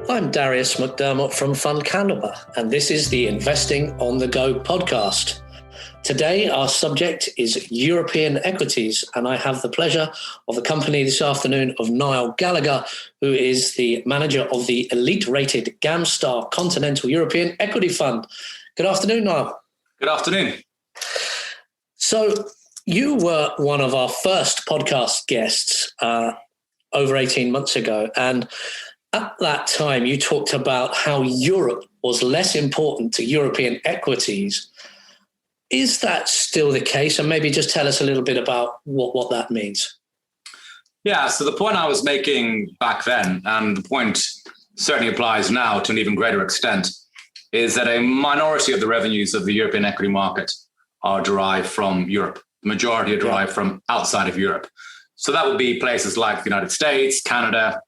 I'm Darius McDermott from FundCalibre, and this is the Investing on the Go podcast. Today, our subject is European equities, and I have the pleasure of accompanying this afternoon of Niall Gallagher, who is the manager of the elite-rated Gamstar Continental European Equity Fund. Good afternoon, Niall. Good afternoon. So, you were one of our first podcast guests over 18 months ago, and at that time, you talked about how Europe was less important to European equities. Is that still the case? And maybe just tell us a little bit about what that means. Yeah, so the point I was making back then, and the point certainly applies now to an even greater extent, is that a minority of the revenues of the European equity market are derived from Europe. The majority are derived from outside of Europe. So that would be places like the United States, Canada,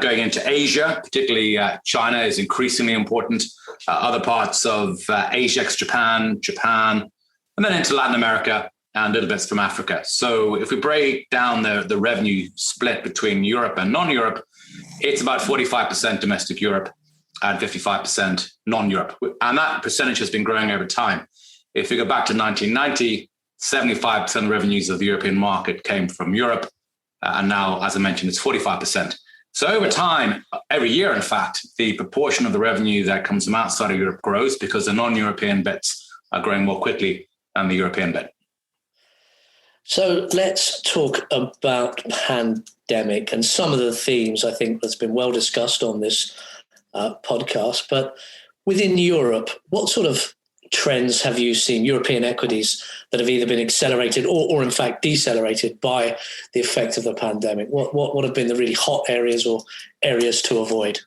going into Asia, particularly China is increasingly important. Other parts of Asia, Japan, and then into Latin America and little bits from Africa. So if we break down the revenue split between Europe and non-Europe, it's about 45% domestic Europe and 55% non-Europe. And that percentage has been growing over time. If we go back to 1990, 75% of revenues of the European market came from Europe. And now, as I mentioned, it's 45%. So over time, every year, in fact, the proportion of the revenue that comes from outside of Europe grows because the non-European bits are growing more quickly than the European bit. So let's talk about pandemic and some of the themes I think that's been well discussed on this podcast. But within Europe, what sort of trends have you seen, European equities, that have either been accelerated or in fact decelerated by the effect of the pandemic? What have been the really hot areas or areas to avoid?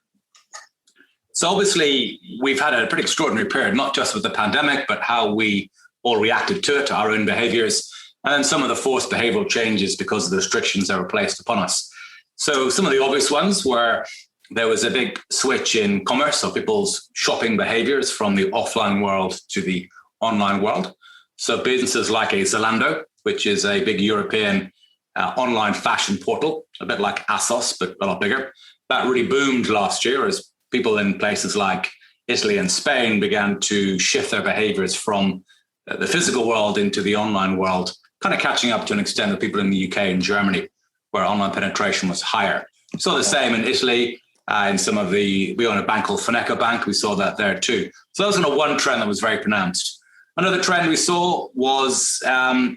So obviously, we've had a pretty extraordinary period, not just with the pandemic, but how we all reacted to it, our own behaviors, and then some of the forced behavioral changes because of the restrictions that were placed upon us. So some of the obvious ones were there was a big switch in commerce, so people's shopping behaviors from the offline world to the online world. So businesses like a Zalando, which is a big European online fashion portal, a bit like ASOS, but a lot bigger, that really boomed last year as people in places like Italy and Spain began to shift their behaviors from the physical world into the online world, kind of catching up to an extent of people in the UK and Germany, where online penetration was higher. So the same in Italy. In some of we own a bank called Fineco Bank. We saw that there too. So that was kind of one trend that was very pronounced. Another trend we saw was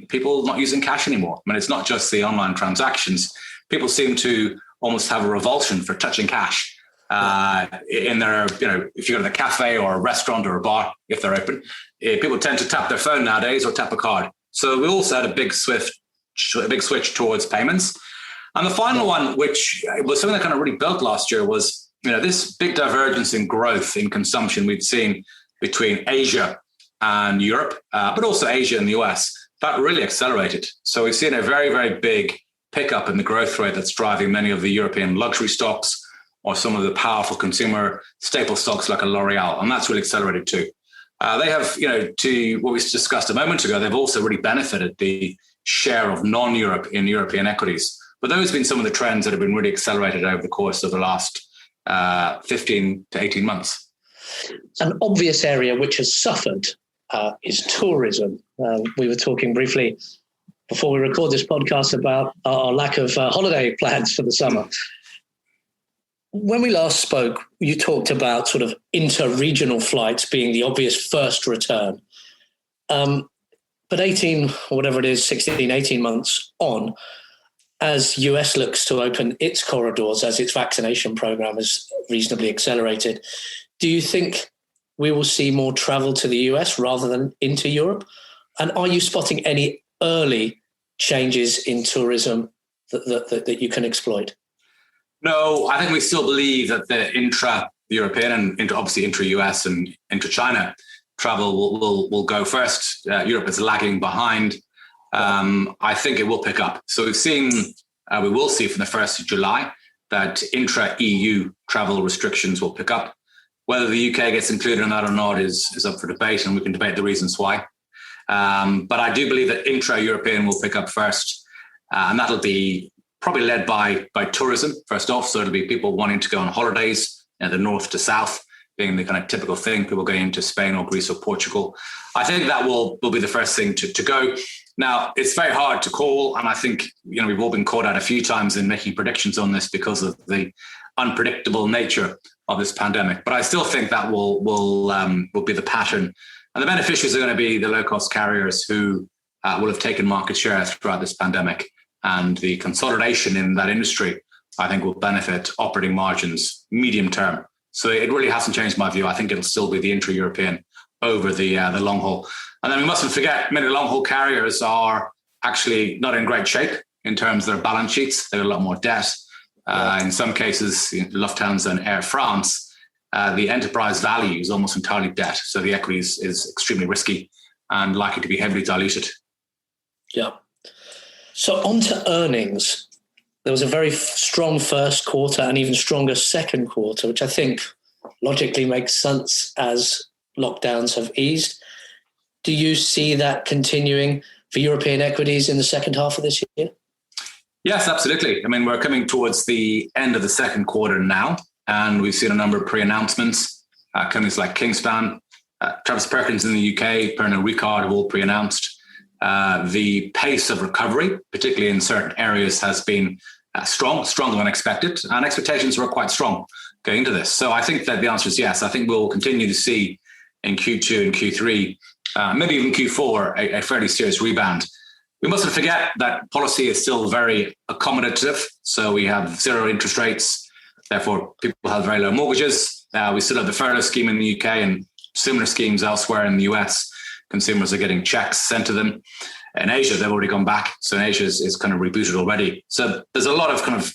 people not using cash anymore. I mean, it's not just the online transactions. People seem to almost have a revulsion for touching cash in their, if you go to the cafe or a restaurant or a bar, if they're open, people tend to tap their phone nowadays or tap a card. So we also had a big switch towards payments. And the final one, which was something that kind of really built last year, was this big divergence in growth in consumption we'd seen between Asia and Europe, but also Asia and the US. That really accelerated. So we've seen a very, very big pickup in the growth rate that's driving many of the European luxury stocks or some of the powerful consumer staple stocks like a L'Oreal, and that's really accelerated too. They have, to what we discussed a moment ago, they've also really benefited the share of non-Europe in European equities. But those have been some of the trends that have been really accelerated over the course of the last 15 to 18 months. An obvious area which has suffered is tourism. We were talking briefly before we record this podcast about our lack of holiday plans for the summer. When we last spoke, you talked about sort of inter-regional flights being the obvious first return. But 18 or whatever it is, 16, 18 months on, as US looks to open its corridors, as its vaccination program is reasonably accelerated, do you think we will see more travel to the US rather than into Europe? And are you spotting any early changes in tourism that you can exploit? No, I think we still believe that the intra-European and obviously intra-US and intra-China travel will go first. Europe is lagging behind. I think it will pick up. So we will see from the 1st of July that intra-EU travel restrictions will pick up. Whether the UK gets included in that or not is up for debate, and we can debate the reasons why. But I do believe that intra-European will pick up first, and that'll be probably led by tourism first off. So it'll be people wanting to go on holidays the north to south being the kind of typical thing, people going into Spain or Greece or Portugal. I think that will be the first thing to go. Now, it's very hard to call, and I think we've all been caught out a few times in making predictions on this because of the unpredictable nature of this pandemic. But I still think that will be the pattern, and the beneficiaries are going to be the low-cost carriers who will have taken market share throughout this pandemic, and the consolidation in that industry, I think, will benefit operating margins medium term. So it really hasn't changed my view. I think it'll still be the intra-European over the long haul. And then we mustn't forget, many long-haul carriers are actually not in great shape in terms of their balance sheets. They've got a lot more debt. In some cases, Lufthansa and Air France, the enterprise value is almost entirely debt. So the equity is extremely risky and likely to be heavily diluted. Yeah. So on to earnings. There was a very strong first quarter and even stronger second quarter, which I think logically makes sense as lockdowns have eased. Do you see that continuing for European equities in the second half of this year? Yes, absolutely. I mean, we're coming towards the end of the second quarter now, and we've seen a number of pre-announcements. Companies like Kingspan, Travis Perkins in the UK, Pernod Ricard have all pre-announced. The pace of recovery, particularly in certain areas, has been stronger than expected, and expectations were quite strong going into this. So I think that the answer is yes. I think we'll continue to see in Q2 and Q3, maybe even Q4, a fairly serious rebound. We mustn't forget that policy is still very accommodative. So we have zero interest rates. Therefore, people have very low mortgages. We still have the furlough scheme in the UK and similar schemes elsewhere in the US. Consumers are getting checks sent to them. In Asia, they've already gone back. So in Asia is kind of rebooted already. So there's a lot of kind of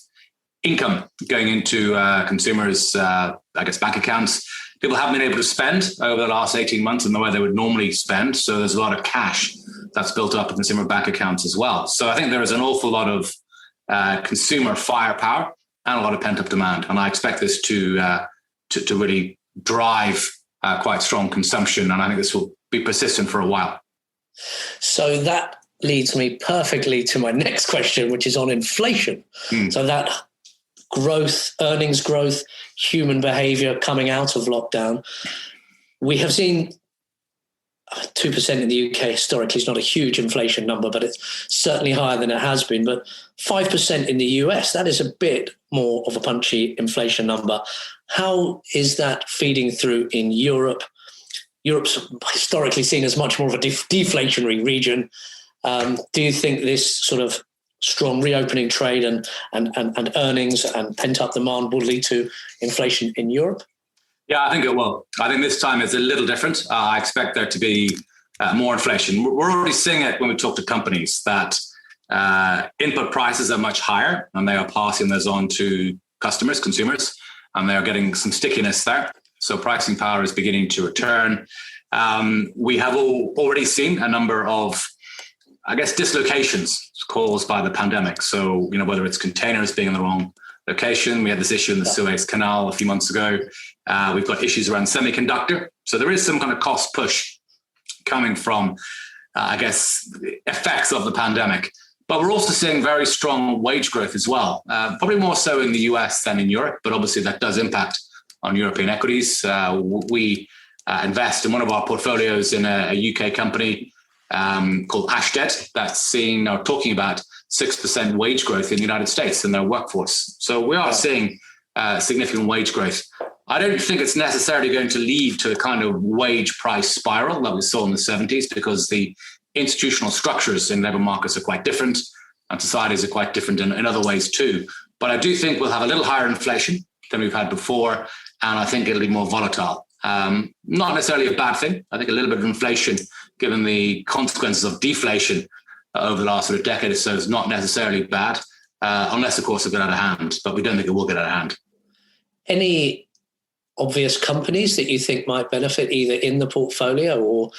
income going into consumers' bank accounts. People haven't been able to spend over the last 18 months in the way they would normally spend. So there's a lot of cash that's built up in consumer bank accounts as well. So I think there is an awful lot of consumer firepower and a lot of pent-up demand. And I expect this to really drive quite strong consumption. And I think this will be persistent for a while. So that leads me perfectly to my next question, which is on inflation. So that growth, earnings growth, human behavior coming out of lockdown. We have seen 2% in the UK historically is not a huge inflation number, but it's certainly higher than it has been. But 5% in the US, that is a bit more of a punchy inflation number. How is that feeding through in Europe? Europe's historically seen as much more of a deflationary region. Do you think this sort of strong reopening trade and earnings and pent-up demand will lead to inflation in Europe? Yeah, I think it will. I think this time it's a little different. I expect there to be more inflation. We're already seeing it when we talk to companies that input prices are much higher, and they are passing those on to customers, consumers, and they are getting some stickiness there. So pricing power is beginning to return. We have already seen a number of, dislocations caused by the pandemic. So, whether it's containers being in the wrong location, we had this issue in the Suez Canal a few months ago. We've got issues around semiconductor. So there is some kind of cost push coming from, effects of the pandemic. But we're also seeing very strong wage growth as well, probably more so in the US than in Europe, but obviously that does impact on European equities. We invest in one of our portfolios in a UK company called Ashtead that's talking about 6% wage growth in the United States in their workforce. So we are seeing significant wage growth. I don't think it's necessarily going to lead to a kind of wage price spiral that we saw in the 70s, because the institutional structures in labour markets are quite different and societies are quite different in other ways too. But I do think we'll have a little higher inflation than we've had before, and I think it'll be more volatile. Not necessarily a bad thing. I think a little bit of inflation, given the consequences of deflation over the last sort of decade or so, is not necessarily bad, unless, of course, it got out of hand. But we don't think it will get out of hand. Any obvious companies that you think might benefit either in the portfolio or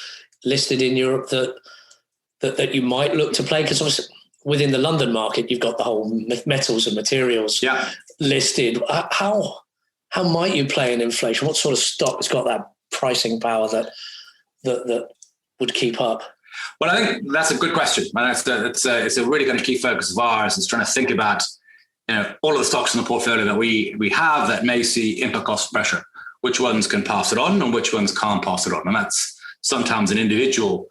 listed in Europe that you might look to play? Because obviously within the London market, you've got the whole metals and materials listed. How might you play in inflation? What sort of stock has got that pricing power that would keep up? Well, I think that's a good question. And it's a really kind of key focus of ours, is trying to think about all of the stocks in the portfolio that we have that may see input cost pressure, which ones can pass it on and which ones can't pass it on. And that's sometimes an individual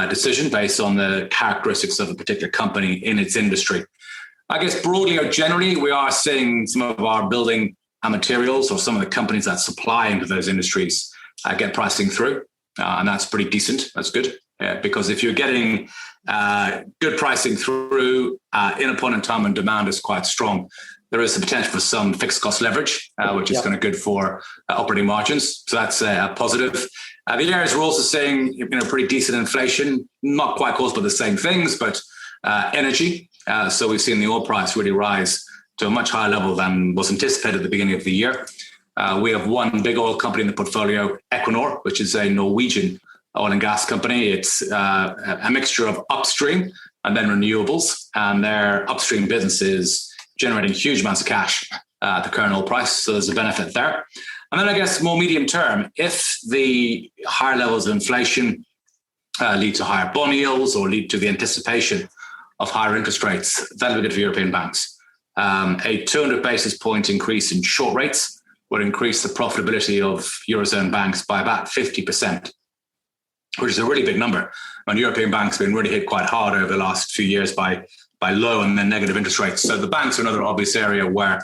decision based on the characteristics of a particular company in its industry. I guess broadly or generally, we are seeing some of our building materials or some of the companies that supply into those industries get pricing through. And that's pretty decent. That's good. Because if you're getting good pricing through in a point in time when demand is quite strong, there is the potential for some fixed cost leverage, which is kind of good for operating margins. So that's a positive. The areas we're also seeing, pretty decent inflation, not quite caused by the same things, but energy. So we've seen the oil price really rise to a much higher level than was anticipated at the beginning of the year. We have one big oil company in the portfolio, Equinor, which is a Norwegian oil and gas company. It's a mixture of upstream and then renewables, and their upstream business is generating huge amounts of cash at the current oil price. So there's a benefit there. And then I guess more medium term, if the higher levels of inflation lead to higher bond yields or lead to the anticipation of higher interest rates, that'll be good for European banks. A 200 basis point increase in short rates would increase the profitability of Eurozone banks by about 50%, which is a really big number. And European banks have been really hit quite hard over the last few years by low and then negative interest rates. So the banks are another obvious area where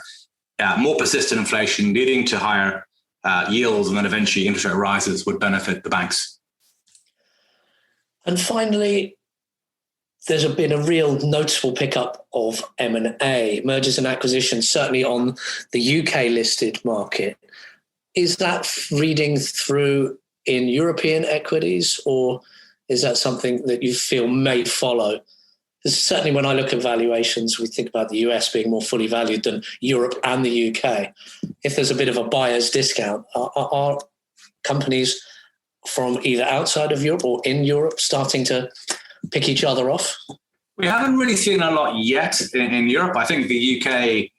more persistent inflation leading to higher yields and then eventually interest rate rises would benefit the banks. And finally, there's been a real noticeable pickup of M&A, mergers and acquisitions, certainly on the UK listed market. Is that reading through in European equities, or is that something that you feel may follow? Because certainly when I look at valuations, we think about the US being more fully valued than Europe and the UK. If there's a bit of a buyer's discount, are companies from either outside of Europe or in Europe starting to pick each other off? We haven't really seen a lot yet in Europe. I think the UK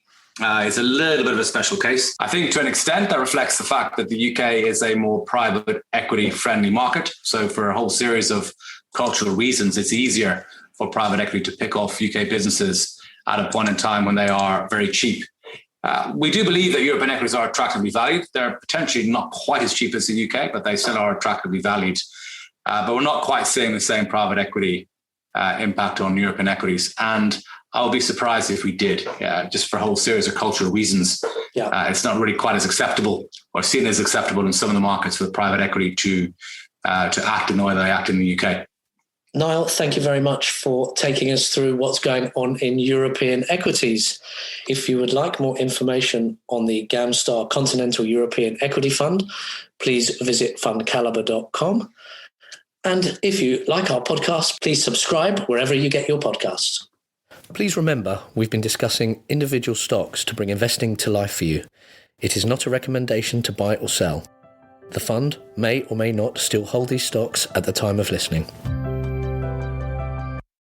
is a little bit of a special case. I think to an extent that reflects the fact that the UK is a more private equity friendly market. So for a whole series of cultural reasons, it's easier for private equity to pick off UK businesses at a point in time when they are very cheap. We do believe that European equities are attractively valued. They're potentially not quite as cheap as the UK, but they still are attractively valued. But we're not quite seeing the same private equity impact on European equities. And I'll be surprised if we did, just for a whole series of cultural reasons. It's not really quite as acceptable or seen as acceptable in some of the markets for private equity to act in the way they act in the UK. Niall, thank you very much for taking us through what's going on in European equities. If you would like more information on the Gamstar Continental European Equity Fund, please visit FundCalibre.com. And if you like our podcast, please subscribe wherever you get your podcasts. Please remember, we've been discussing individual stocks to bring investing to life for you. It is not a recommendation to buy or sell. The fund may or may not still hold these stocks at the time of listening.